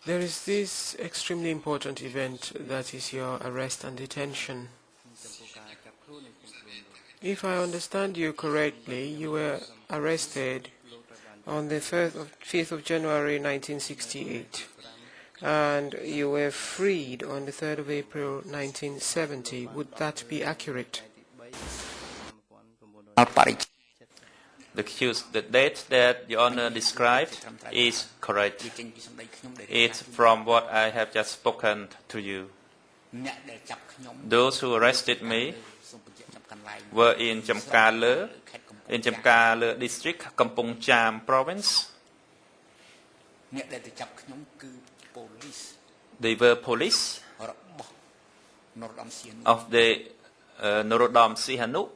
There is this extremely important event that is your arrest and detention. If I understand you correctly, you were arrested on the 5th of January 1968 and you were freed on the 3rd of April 1970. Would that be accurate? The date that Your Honor described is correct. It's from what I have just spoken to you. Those who arrested me were in Chamkale district, Kampong Cham province. They were police of the Norodom Sihanu.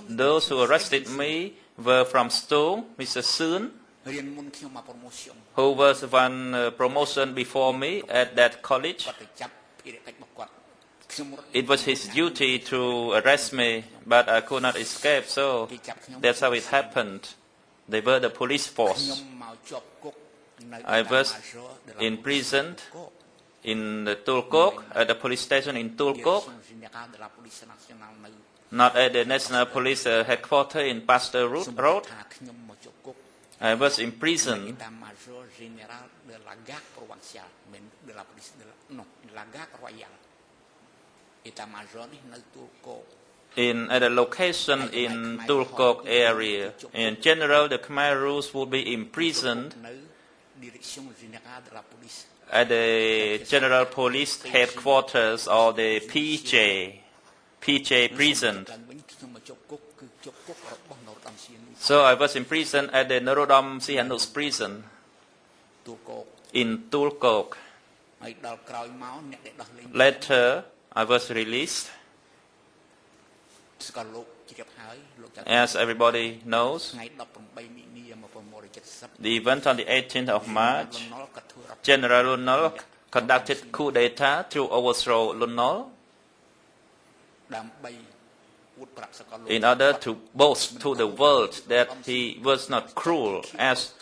Those who arrested me were from Stone, Mr. Soon, who was one promotion before me at that college. It was his duty to arrest me, but I could not escape, so that's how it happened. They were the police force. I was imprisoned in the Tulkok, at the police station in Tulkok, not at the National Police headquarters in Pasteur Road. I was imprisoned at a location in Tulkok area. In general, the Khmer Rouge would be imprisoned at the General Police Headquarters or the PJ prison. So I was imprisoned at the Norodom Sihanu's prison in Tulkok. Later, I was released. As everybody knows, the event on the 18th of March, General Lon Nol conducted coup d'etat to overthrow Lon Nol in order to boast to the world that he was not cruel as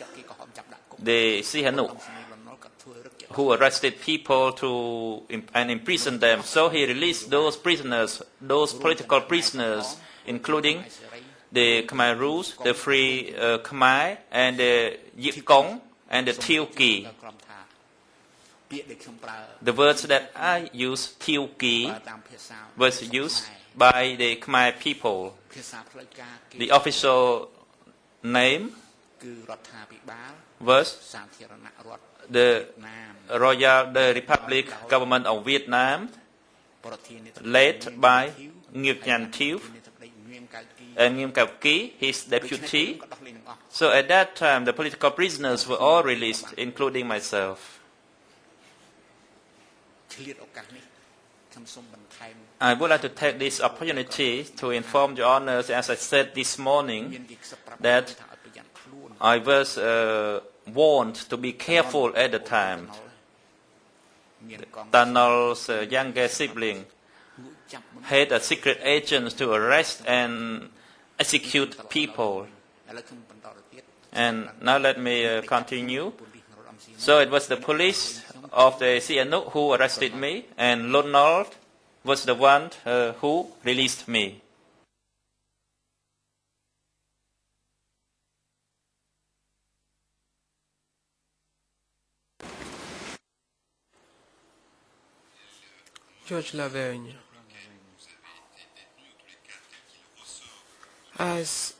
the Sihanouk who arrested people and imprisoned them. So he released those prisoners, those political prisoners, including the Khmer Rouge, the Free Khmer, and the Yip Kong, and the Thieu Kỳ. The words that I use, Thieu Kỳ, was used by the Khmer people. The official name was the Republic Government of Vietnam, led by Nguyen Nhan Thieu and Nguyen Cao Ky, his deputy. So at that time, the political prisoners were all released, including myself. I would like to take this opportunity to inform Your Honors, as I said this morning, that I was warned to be careful at the time. Tan Nol's younger sibling had a secret agent to arrest and execute people. And now let me continue. So it was the police of the Sihanouk who arrested me, and Lon Nol was the one who released me. Judge Lavergne, as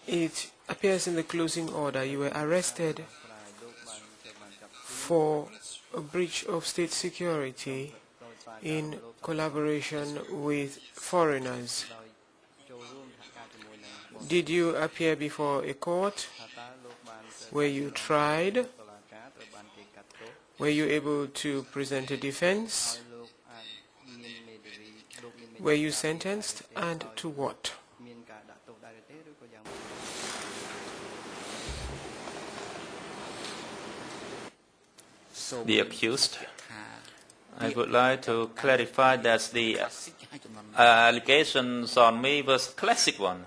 it appears in the closing order, you were arrested for a breach of state security in collaboration with foreigners. Did you appear before a court? Were you tried? Were you able to present a defense? Were you sentenced, and to what? The accused, I would like to clarify that the allegations on me was a classic one,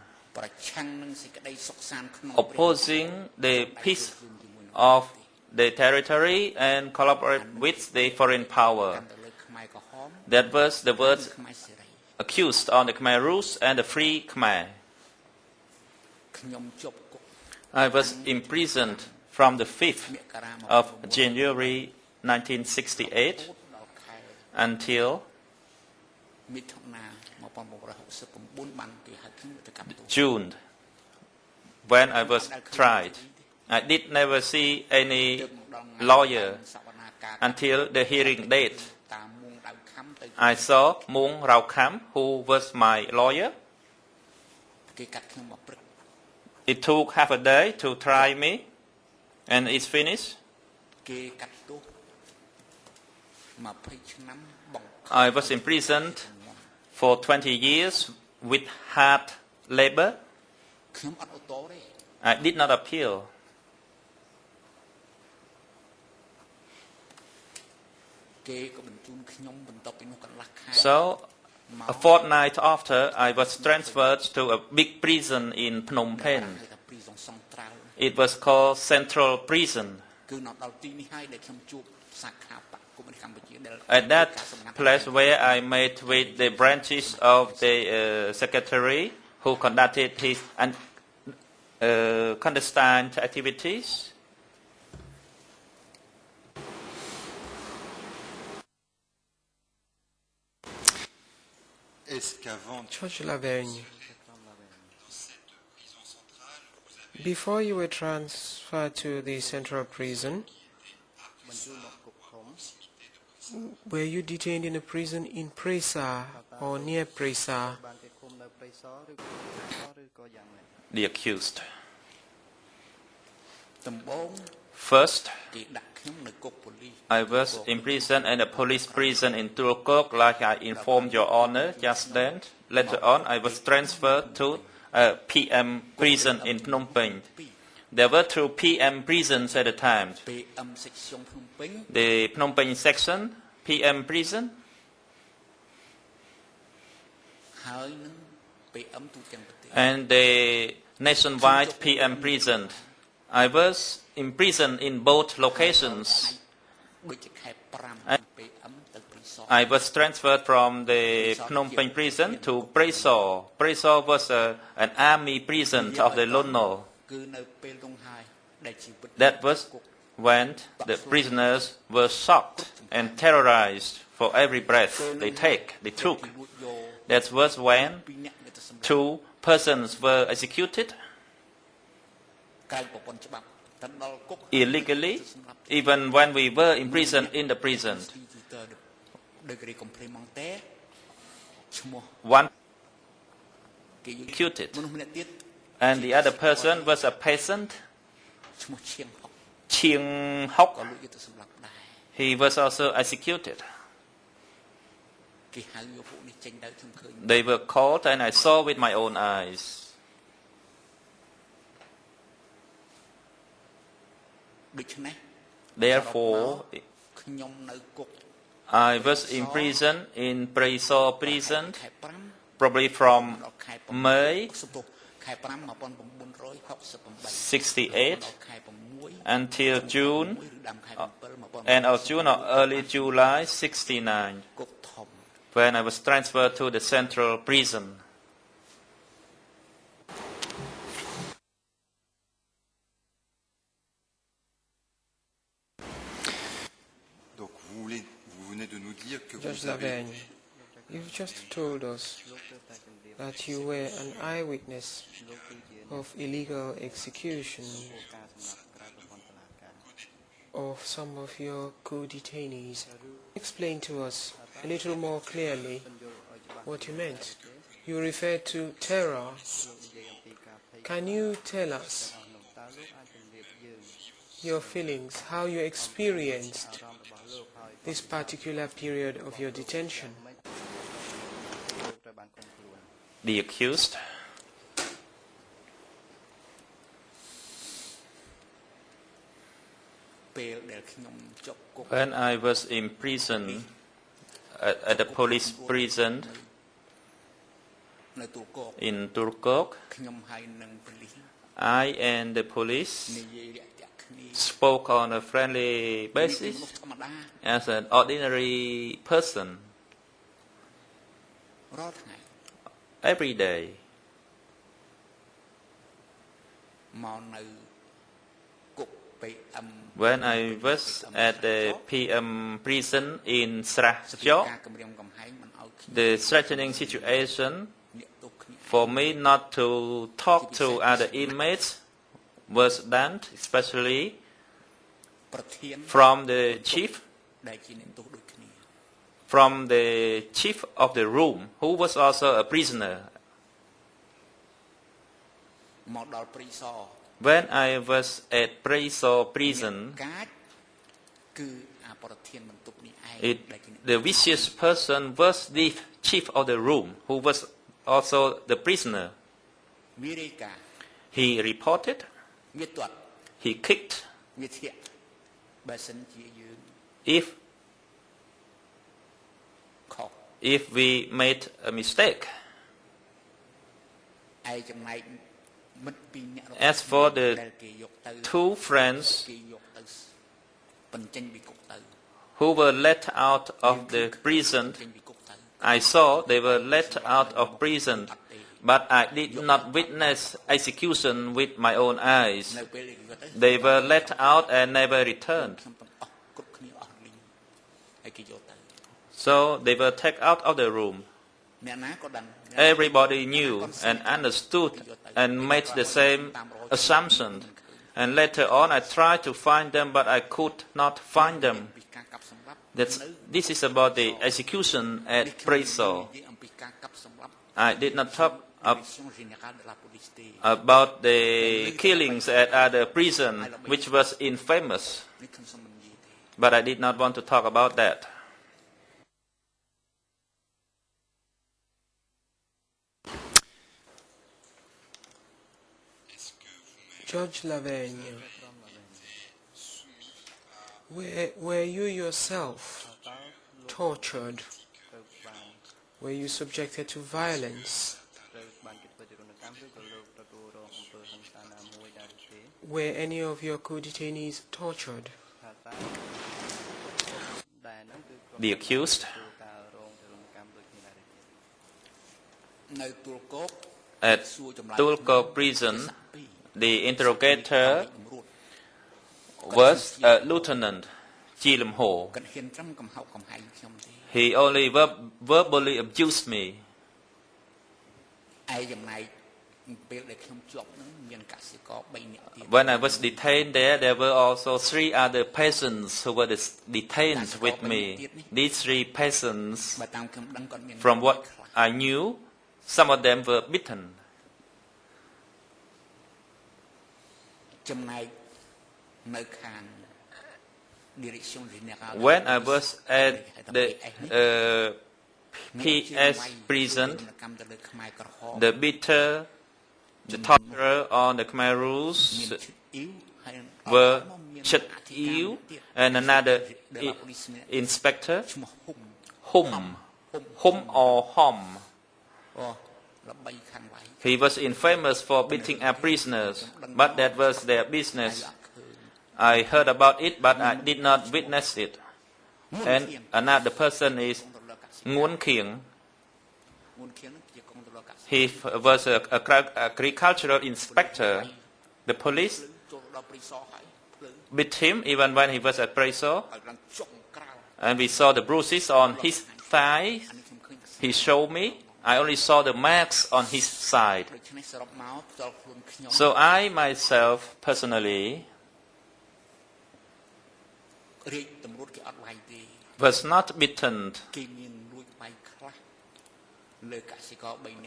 opposing the peace of the territory and collaborate with the foreign power. That was the words accused on the Khmer Rouge and the Free Khmer. I was imprisoned from the 5th of January 1968 until June, when I was tried. I did never see any lawyer until the hearing date. I saw Muang Rao Kham, who was my lawyer. It took half a day to try me, and it's finished. I was imprisoned for 20 years with hard labor. I did not appeal. So, a fortnight after, I was transferred to a big prison in Phnom Penh. It was called Central Prison. At that place where I met with the branches of the secretary who conducted his clandestine activities. Judge Lavergne, before you were transferred to the central prison, were you detained in a prison in Presa or near Presa? The accused. First, I was imprisoned in a police prison in Turkok, like I informed Your Honor just then. Later on, I was transferred to a PM prison in Phnom Penh. There were 2 PM prisons at the time. The Phnom Penh section, PM prison, and the nationwide PM prison. I was imprisoned in both locations. I was transferred from the Phnom Penh prison to Preso. Preso was an army prison of the Lon Nol. That was when the prisoners were shocked and terrorized for every breath they took. That was when 2 persons were executed illegally, even when we were imprisoned in the prison. One executed, and the other person was a peasant, Chiang Hoc. He was also executed. They were caught, and I saw with my own eyes. Therefore, I was imprisoned in Preso prison, probably from May 68 until June, end of June or early July 69, when I was transferred to the central prison. Judge Lavergne, you've just told us that you were an eyewitness of illegal execution of some of your co-detainees. Explain to us a little more clearly what you meant. You referred to terror. Can you tell us your feelings, how you experienced this particular period of your detention? The accused. When I was imprisoned at the police prison in Turkok, I and the police spoke on a friendly basis as an ordinary person every day. When I was at the PM prison in Srajok, the threatening situation for me not to talk to other inmates was done, especially from the chief of the room, who was also a prisoner. When I was at Preso prison, the vicious person was the chief of the room, who was also the prisoner. He reported, he kicked. If we made a mistake. As for the two friends who were let out of the prison, I saw they were let out of prison, but I did not witness execution with my own eyes. They were let out and never returned. So they were taken out of the room. Everybody knew and understood and made the same assumption. And later on I tried to find them, but I could not find them. This is about the execution at Preso. I did not talk about the killings at other prison, which was infamous. But I did not want to talk about that. Judge Lavergne, were you yourself tortured? Were you subjected to violence? Were any of your co-detainees tortured? The accused at Tulko prison, the interrogator was Lieutenant Chilam Ho. He only verbally abused me. When I was detained there were also 3 other peasants who were detained with me. These 3 peasants, from what I knew, some of them were beaten. When I was at the PS prison, the beater, the torturer on the Khmer rules were Chet Iu and another inspector, Hum or Hom. He was infamous for beating up prisoners, but that was their business. I heard about it, but I did not witness it. And another person is Nguyen Kaing. He was an agricultural inspector. The police beat him even when he was at Preso. And we saw the bruises on his thigh. He showed me. I only saw the marks on his side. So I myself, personally, was not beaten.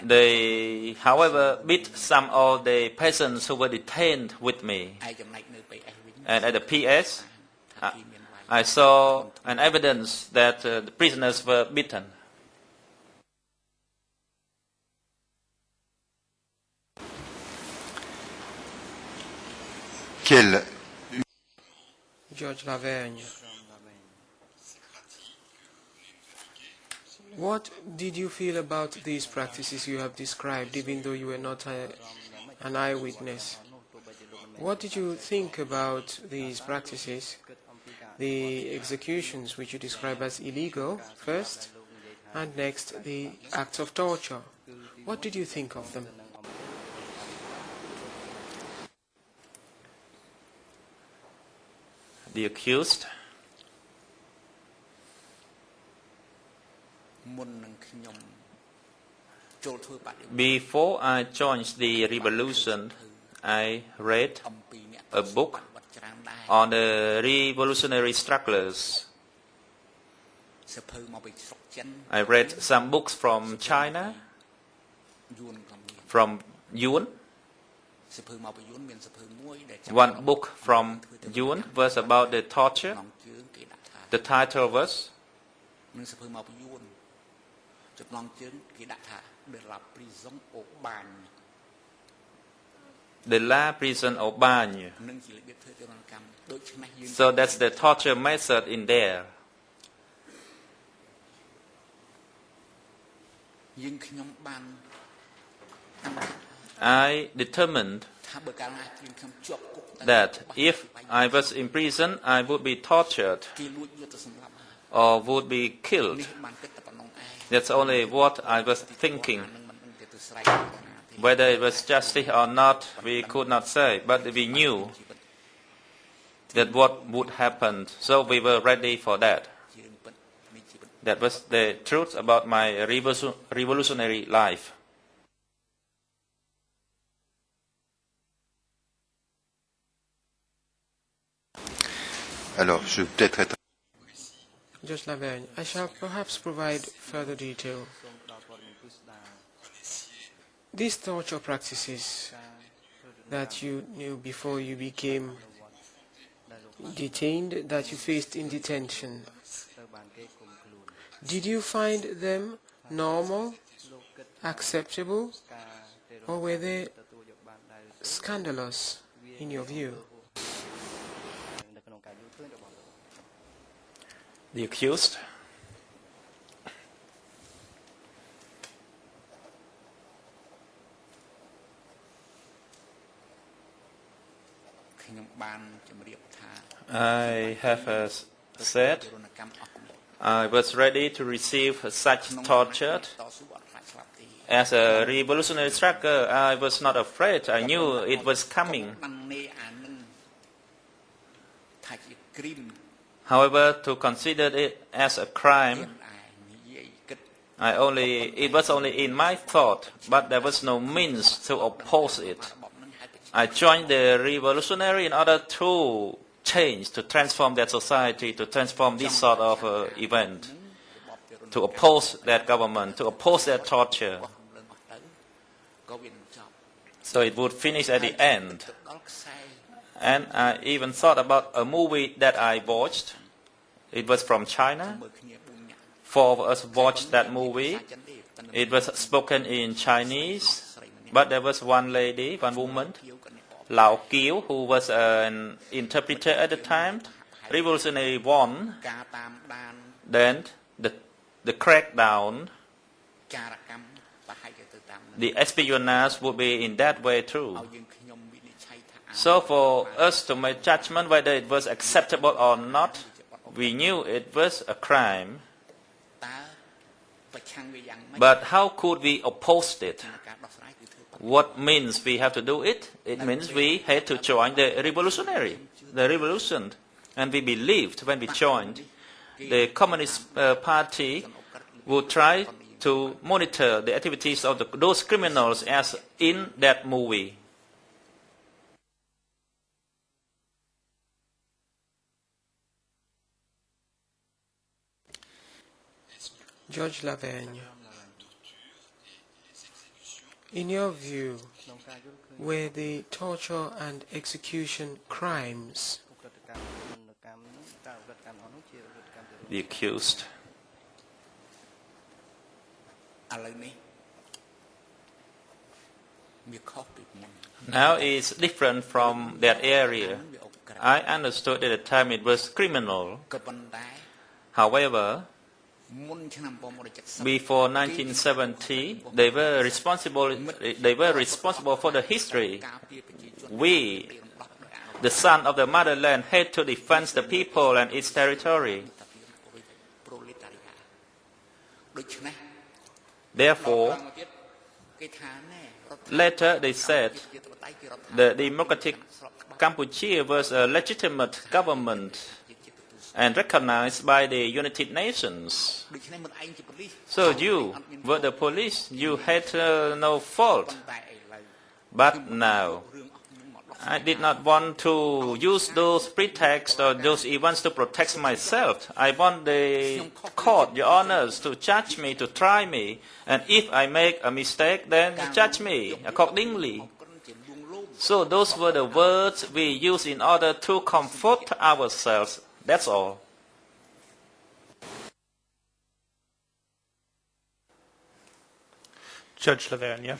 They, however, beat some of the peasants who were detained with me. And at the PS, I saw an evidence that the prisoners were beaten. Judge Lavergne, what did you feel about these practices you have described, even though you were not an eyewitness? What did you think about these practices, the executions which you describe as illegal first, and next the acts of torture? What did you think of them? The accused, before I joined the revolution, I read a book on the revolutionary strugglers. I read some books from China, from Yuan. One book from Yuan was about the torture. The title was De la Prison au Bagne. So that's the torture method in there. I determined that if I was in prison, I would be tortured or would be killed. That's only what I was thinking. Whether it was justice or not, we could not say, but we knew that what would happen, so we were ready for that. That was the truth about my revolutionary life. Alors, je vais peut-être être... Judge Lavergne, I shall perhaps provide further detail. These torture practices that you knew before you became detained, that you faced in detention, did you find them normal, acceptable, or were they scandalous in your view? The accused. I have said I was ready to receive such torture. As a revolutionary struggle, I was not afraid. I knew it was coming. However, to consider it as a crime, it was only in my thought, but there was no means to oppose it. I joined the revolutionary in order to change, to transform that society, to transform this sort of event, to oppose that government, to oppose that torture. So it would finish at the end. And I even thought about a movie that I watched. It was from China. Four of us watched that movie. It was spoken in Chinese, but there was one lady, one woman, Lao Kieu, who was an interpreter at the time. Revolutionary won. Then the crackdown, the espionage would be in that way too. So for us to make judgment whether it was acceptable or not, we knew it was a crime. But how could we oppose it? What means we have to do it? It means we had to join the revolution. And we believed when we joined, the Communist Party would try to monitor the activities of those criminals as in that movie. Judge Lavergne, in your view, were the torture and execution crimes? The accused. Now it's different from that area. I understood at the time it was criminal. However, before 1970, they were responsible for the history. We the son of the motherland, hate to defend the people and its territory. Therefore, later they said the democratic Cambodia was a legitimate government and recognized by the United Nations. So you were the police, you had no fault. But now, I did not want to use those pretexts or those events to protect myself. I want the court, your honors, to judge me, to try me. And if I make a mistake, then judge me accordingly. So those were the words we used in order to comfort ourselves. That's all. Judge Lavergne,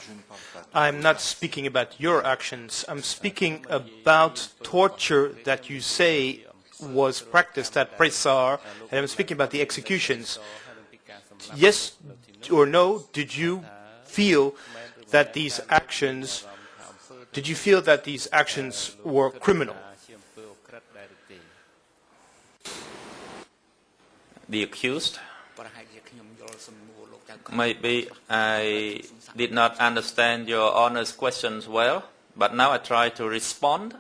I'm not speaking about your actions. I'm speaking about torture that you say was practiced at Pressar, and I'm speaking about the executions. Yes or no, did you feel that these actions were criminal? The accused? Maybe I did not understand your honor's questions well, but now I try to respond.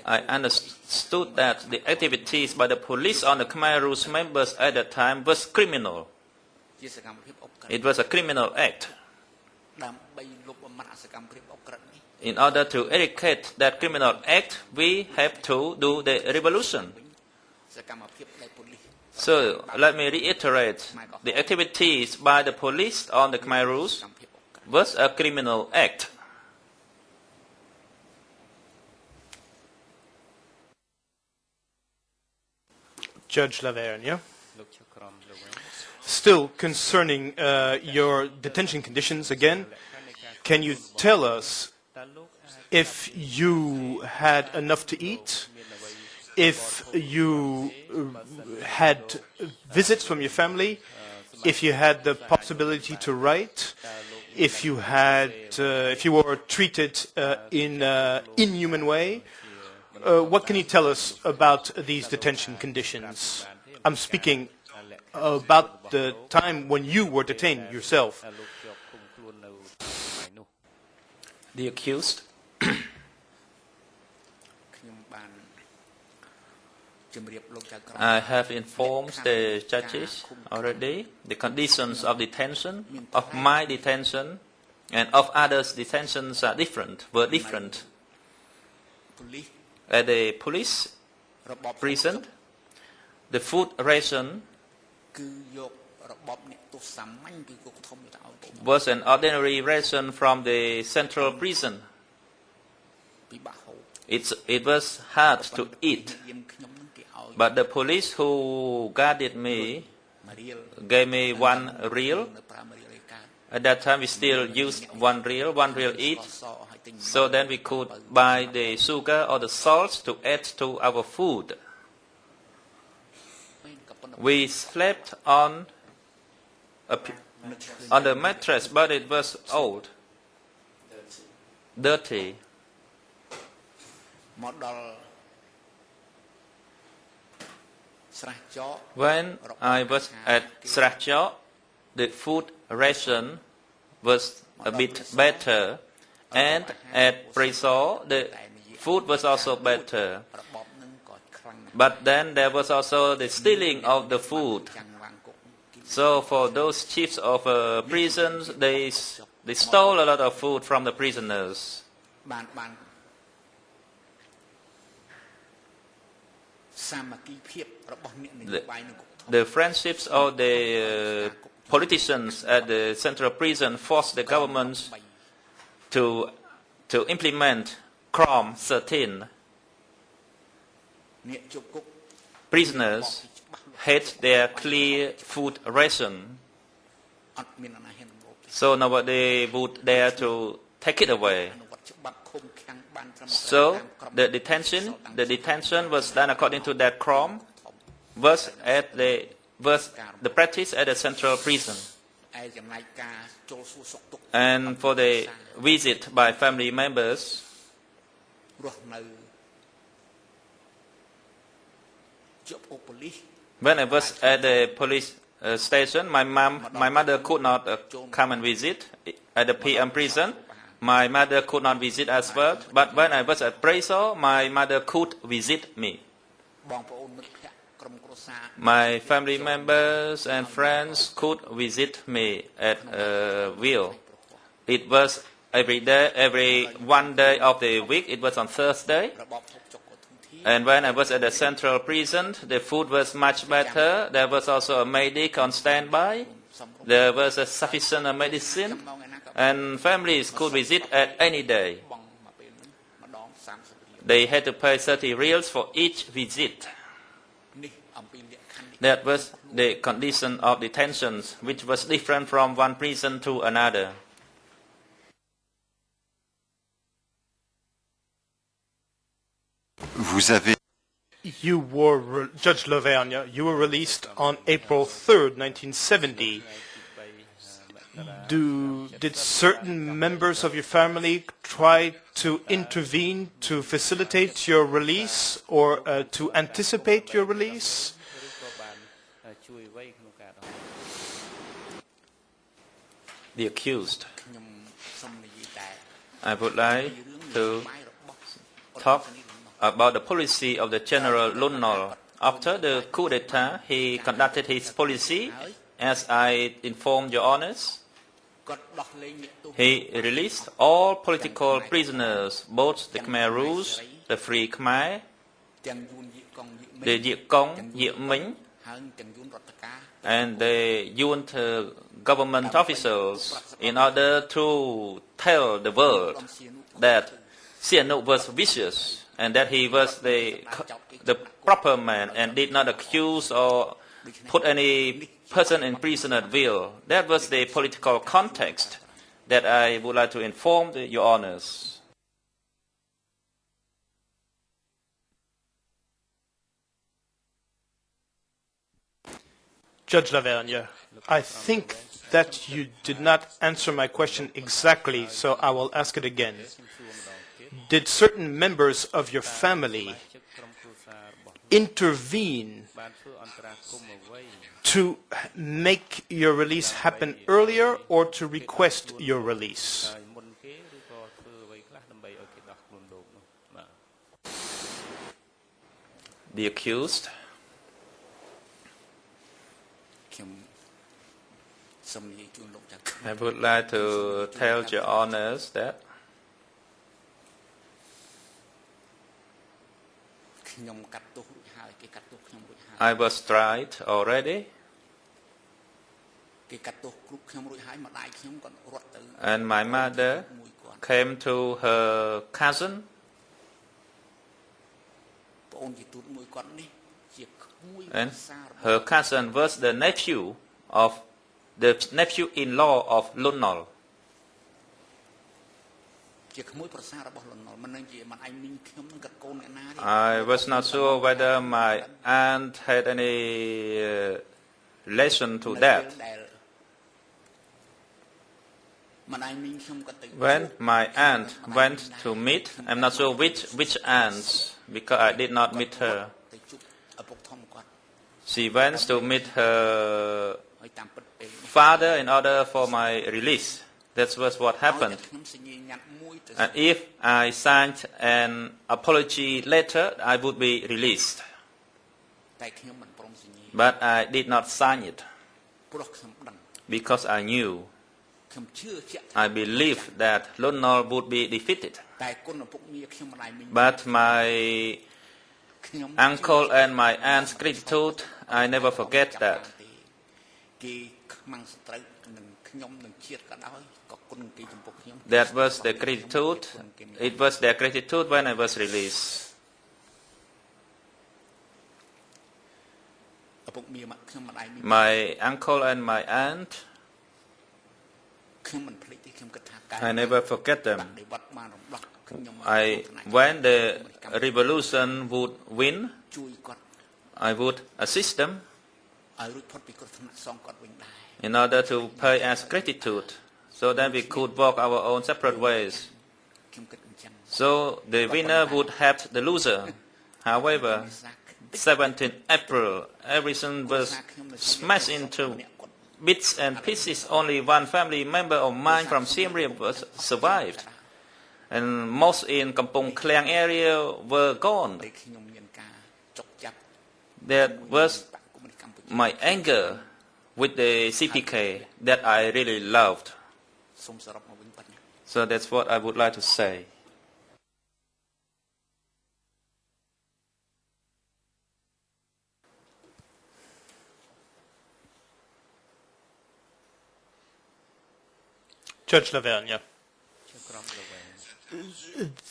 I understood that the activities by the police on the Khmer Rouge members at that time was criminal. It was a criminal act. In order to eradicate that criminal act, we have to do the revolution. So let me reiterate, the activities by the police on the Khmer Rouge was a criminal act. Judge Lavergne, still concerning your detention conditions again, can you tell us if you had enough to eat, if you had visits from your family, if you had the possibility to write, if you were treated in an inhuman way? What can you tell us about these detention conditions? I'm speaking about the time when you were detained yourself. The accused? I have informed the judges already the conditions of detention, of my detention, and of others' detentions were different. At the police prison, the food ration was an ordinary ration from the central prison. It was hard to eat. But the police who guarded me gave me 1 real. At that time, we still used 1 real each. So then we could buy the sugar or the salt to add to our food. We slept on the mattress, but it was old, dirty. When I was at Srachok, the food ration was a bit better, and at Pressar, the food was also better. But then there was also the stealing of the food. So for those chiefs of prisons, they stole a lot of food from the prisoners. The friendships of the politicians at the central prison forced the government to implement Crom 13. Prisoners had their clear food ration, so nobody would dare to take it away. So the detention was done according to that Crom, was the practice at the central prison. And for the visit by family members, When I was at the police station, my mother could not come and visit. At the PM prison, my mother could not visit as well. But when I was at Preso, my mother could visit me. My family members and friends could visit me at will. It was every day, every 1 day of the week. It was on Thursday. And when I was at the central prison, the food was much better. There was also a medic on standby. There was a sufficient medicine. And families could visit at any day. They had to pay 30 reals for each visit. That was the condition of detentions, which was different from one prison to another. Judge Lavergne, you were released on April 3rd, 1970. Did certain members of your family try to intervene to facilitate your release or to anticipate your release? The accused. I would like to talk about the policy of the General Lon Nol. After the coup d'etat, he conducted his policy, as I informed your honors. He released all political prisoners, both the Khmer Rouge, the Free Khmer, the Viet Cong, Viet Minh, and the junta government officials, in order to tell the world that Sihanouk was vicious and that he was the proper man and did not accuse or put any person in prison at will. That was the political context that I would like to inform your honors. Judge Lavergne, I think that you did not answer my question exactly, so I will ask it again. Did certain members of your family intervene to make your release happen earlier or to request your release? The accused. I would like to tell your honors that I was tried already, and my mother came to her cousin, and her cousin was the nephew-in-law of Lon Nol. I was not sure whether my aunt had any relation to that. When my aunt went to meet, I'm not sure which aunt, because I did not meet her. She went to meet her father in order for my release. That was what happened. And if I signed an apology letter, I would be released. But I did not sign it because I knew, I believed that Lon Nol would be defeated. But my uncle and my aunt's gratitude, I never forget that. That was the gratitude. It was their gratitude when I was released. My uncle and my aunt, I never forget them. When the revolution would win, I would assist them in order to pay as gratitude, so that we could walk our own separate ways. So the winner would help the loser. However, 17 April, everything was smashed into bits and pieces. Only one family member of mine from Siem Reap was survived. And most in Kampong Klang area were gone. That was my anger with the CPK that I really loved. So that's what I would like to say. Judge Lavergne.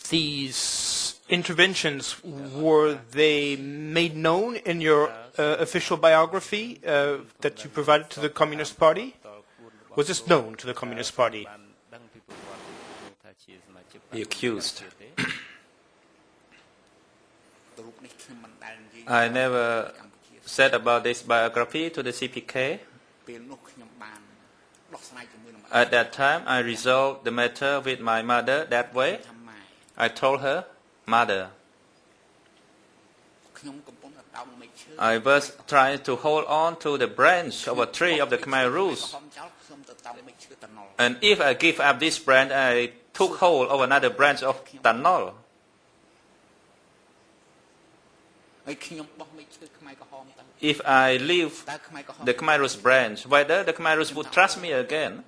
These interventions, were they made known in your official biography that you provided to the Communist Party? Was this known to the Communist Party? The accused. I never said about this biography to the CPK. At that time, I resolved the matter with my mother that way. I told her, "Mother, I was trying to hold on to the branch of a tree of the Khmer Rouge. And if I give up this branch, I took hold of another branch of Tanol. If I leave the Khmer Rouge branch, whether the Khmer Rouge would trust me again?"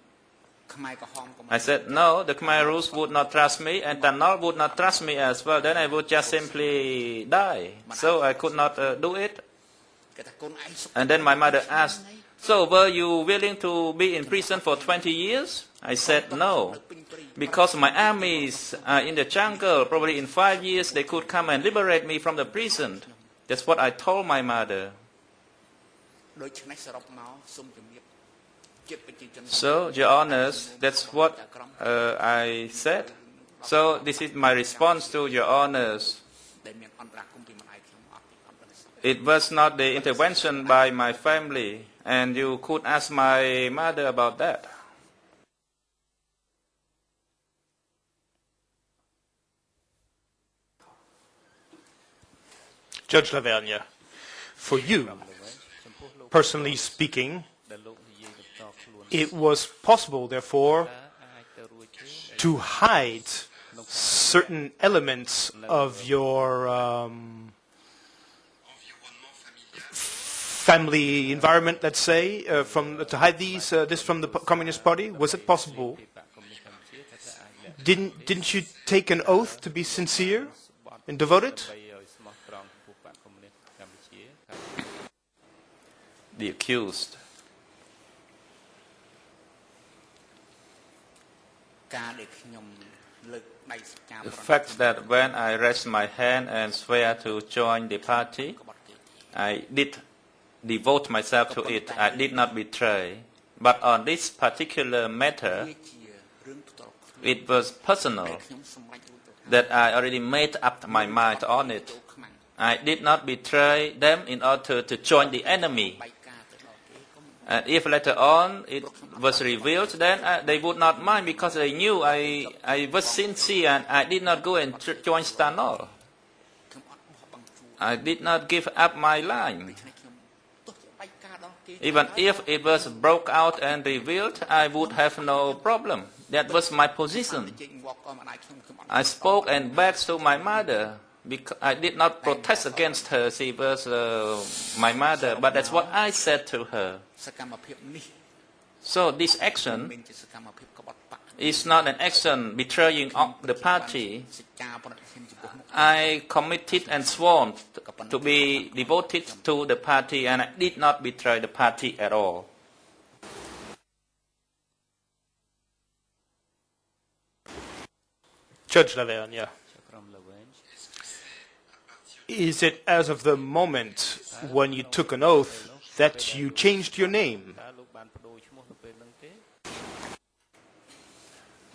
I said, "No, the Khmer Rouge would not trust me, and Tanol would not trust me as well. Then I would just simply die." So I could not do it. And then my mother asked, "So were you willing to be in prison for 20 years? I said, "No, because my armies are in the jungle. Probably in 5 years they could come and liberate me from the prison." That's what I told my mother. So, Your Honors, that's what I said. So, this is my response to Your Honors. It was not the intervention by my family, and you could ask my mother about that. Judge Lavergne, for you, personally speaking, it was possible, therefore, to hide certain elements of your family environment, let's say, to hide this from the Communist Party. Was it possible? Didn't you take an oath to be sincere and devoted? The accused. The fact that when I raised my hand and swear to join the party, I did devote myself to it. I did not betray. But on this particular matter, it was personal, that I already made up my mind on it. I did not betray them in order to join the enemy. And if later on it was revealed, then they would not mind, because they knew I was sincere and I did not go and join Stanol. I did not give up my line. Even if it was broke out and revealed, I would have no problem. That was my position. I spoke and begged to my mother. Because I did not protest against her. She was my mother, but that's what I said to her. So this action is not an action betraying the party. I committed and sworn to be devoted to the party, and I did not betray the party at all. Judge Lavergne, is it as of the moment when you took an oath that you changed your name?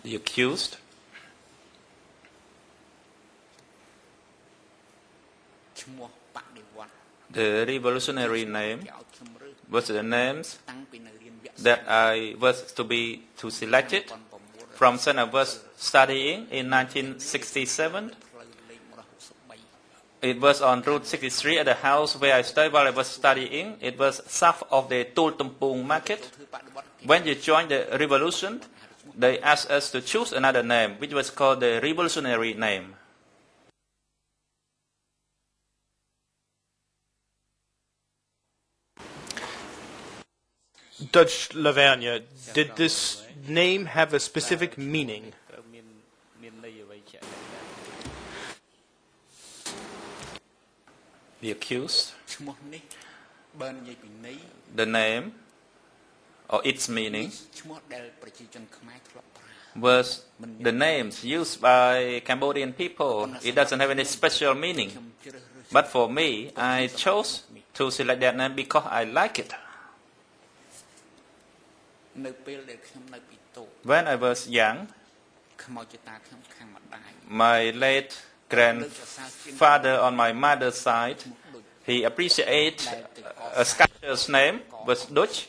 The accused. The revolutionary name was the names that I was to select it from St. I was studying in 1967. It was on Route 63 at the house where I studied while I was studying. It was south of the Tul Tumpung market. When you joined the revolution, they asked us to choose another name, which was called the revolutionary name. Duch Lavergne, did this name have a specific meaning? The accused, the name, or its meaning, was the names used by Cambodian people. It doesn't have any special meaning. But for me, I chose to select that name because I like it. When I was young, my late grandfather on my mother's side, he appreciated a sculptor's name was Duch.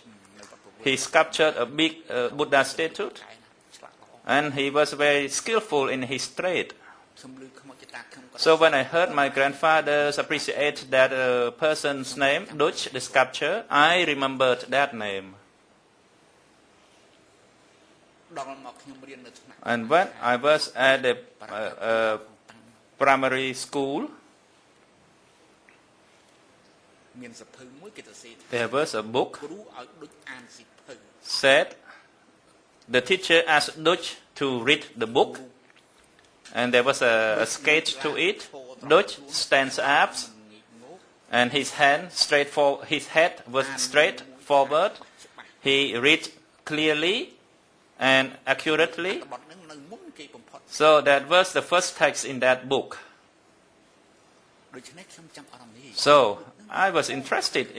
He sculptured a big Buddha statue, and he was very skillful in his trade. So when I heard my grandfather's appreciate that person's name, Duch, the sculptor, I remembered that name. And when I was at the primary school, there was a book said the teacher asked Duch to read the book, and there was a sketch to it. Duch stands up, and his head was straight forward. He read clearly and accurately. So that was the first text in that book. So I was interested in